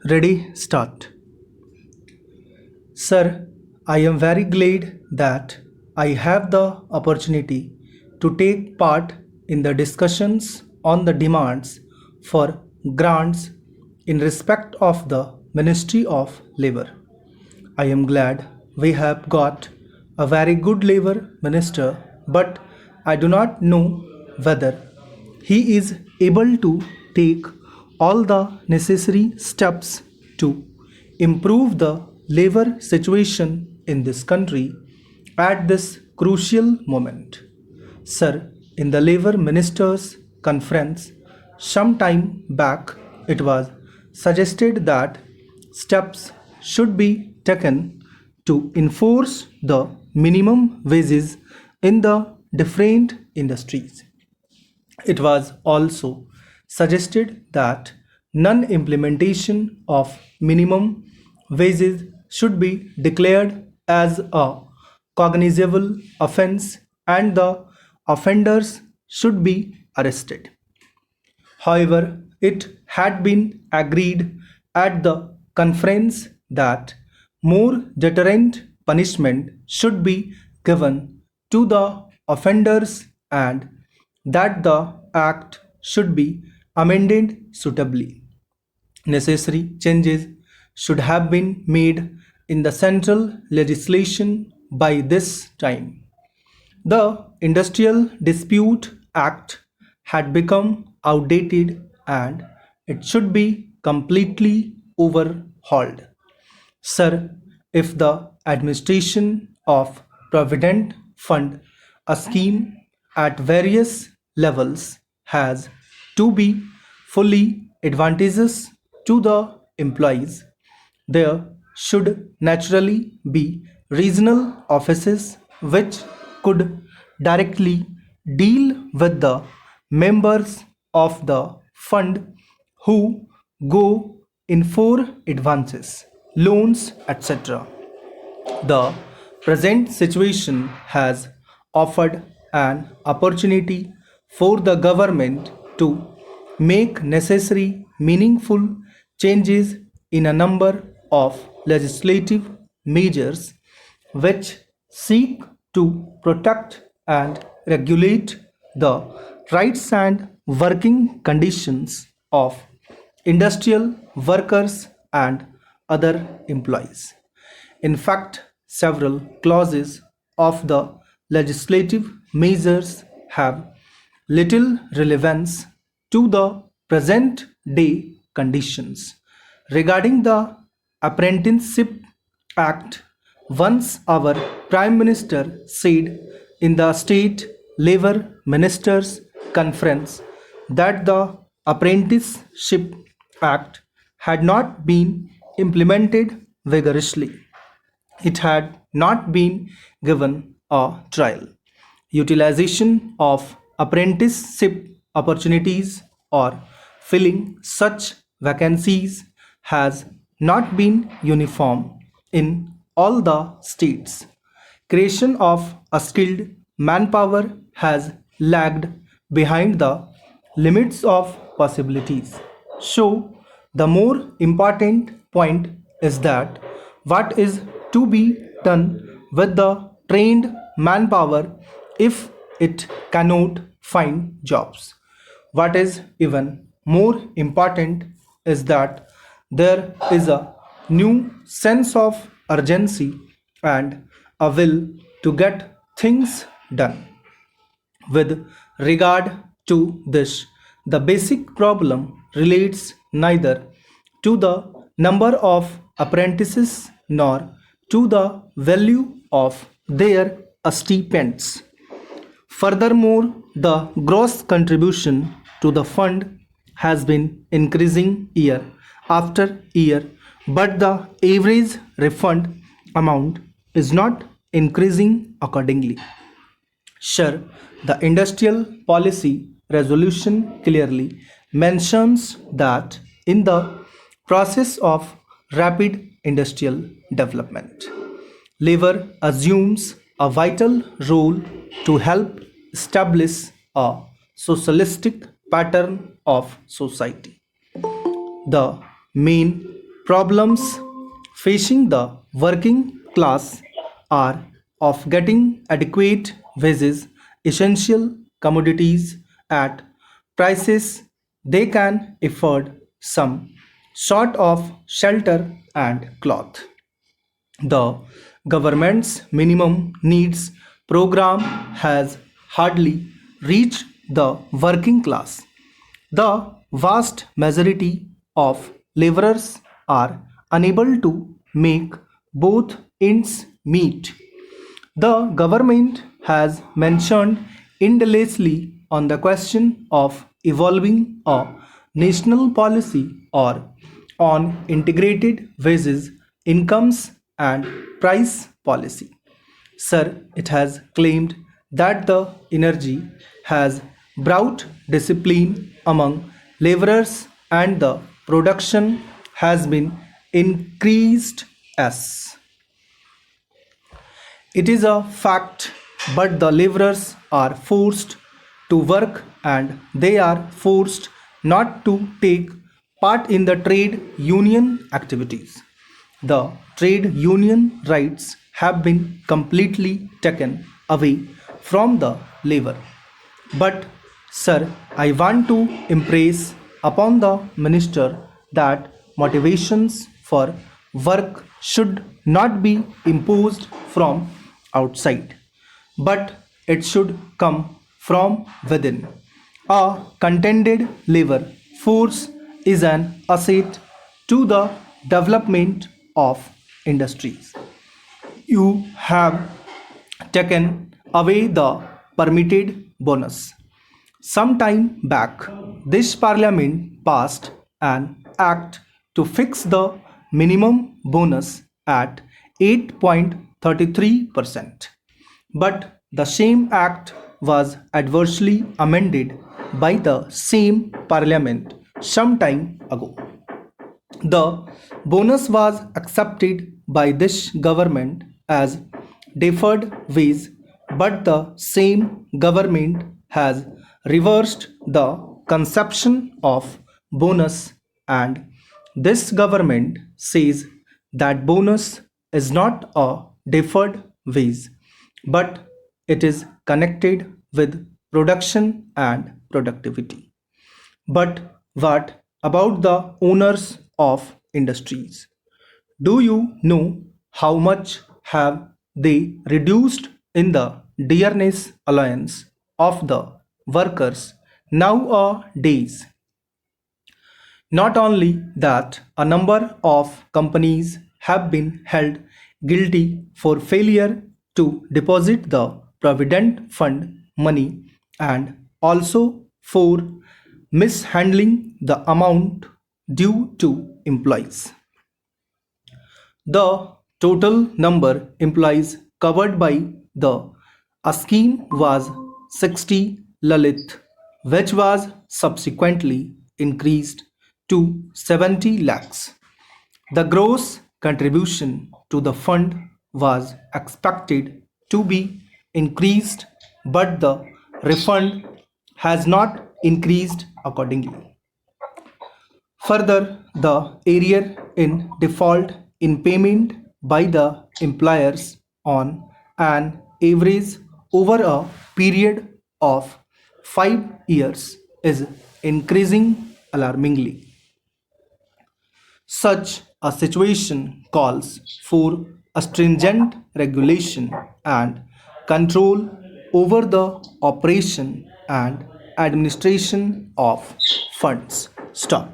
Ready, start. Sir, I am very glad that I have the opportunity to take part in the discussions on the demands for grants in respect of the Ministry of Labour. I am glad we have got a very good labor minister, but I do not know whether he is able to take all the necessary steps to improve the labor situation in this country at this crucial moment. Sir, in the labor ministers' conference some time back, it was suggested that steps should be taken to enforce the minimum wages in the different industries. It was also suggested that non implementation of minimum wages should be declared as a cognizable offense and the offenders should be arrested. However, it had been agreed at the conference that more deterrent punishment should be given to the offenders and that the act should be amended suitably. Necessary changes should have been made in the central legislation by this time. The Industrial Dispute Act had become outdated and it should be completely overhauled. Sir, if the administration of Provident Fund, a scheme at various levels, has to be fully advantageous to the employees, there should naturally be regional offices which could directly deal with the members of the fund who go in for advances, loans, etc. The present situation has offered an opportunity for the government to make necessary meaningful changes in a number of legislative measures which seek to protect and regulate the rights and working conditions of industrial workers and other employees. In fact, several clauses of the legislative measures have little relevance to the present day conditions. Regarding the Apprenticeship Act, once our Prime Minister said in the State Labour Ministers' Conference that the Apprenticeship Act had not been implemented vigorously. It had not been given a trial. Utilization of apprenticeship opportunities or filling such vacancies has not been uniform in all the states. Creation of a skilled manpower has lagged behind the limits of possibilities. So, the more important point is that what is to be done with the trained manpower if it cannot find jobs. What is even more important is that there is a new sense of urgency and a will to get things done. With regard to this, the basic problem relates neither to the number of apprentices nor to the value of their stipends. Furthermore, the gross contribution to the fund has been increasing year after year, but the average refund amount is not increasing accordingly. Sure, the industrial policy resolution clearly mentions that in the process of rapid industrial development, labor assumes a vital role to help establish a socialistic pattern of society. The main Problems facing the working class are of getting adequate wages, essential commodities at prices they can afford, some sort of shelter and cloth. The government's minimum needs program has hardly reached the working class. The vast majority of laborers are unable to make both ends meet. The government has mentioned endlessly on the question of evolving a national policy or on integrated wages, incomes, and price policy. Sir, it has claimed that the energy has brought discipline among laborers and the production has been increased as. It is a fact, but the laborers are forced to work and they are forced not to take part in the trade union activities. The trade union rights have been completely taken away from the labor. But, sir, I want to impress upon the minister that motivations for work should not be imposed from outside, but it should come from within. A contented labor force is an asset to the development of industries. You have taken away the permitted bonus. Some time back, this parliament passed an act to fix the minimum bonus at 8.33%. But the same act was adversely amended by the same parliament some time ago. The bonus was accepted by this government as deferred wage, but the same government has reversed the conception of bonus, and this government says that bonus is not a deferred wage, but it is connected with production and productivity. But what about the owners of industries? Do you know how much have they reduced in the dearness allowance of the workers nowadays? Not only that, a number of companies have been held guilty for failure to deposit the Provident Fund money and also for mishandling the amount due to employees. The total number employees covered by the scheme was 60 Lalit, which was subsequently increased to 70 lakhs. The gross contribution to the fund was expected to be increased, but the refund has not increased accordingly. Further, the arrear in default in payment by the employers on an average over a period of 5 years is increasing alarmingly. Such a situation calls for a stringent regulation and control over the operation and administration of funds. Stop.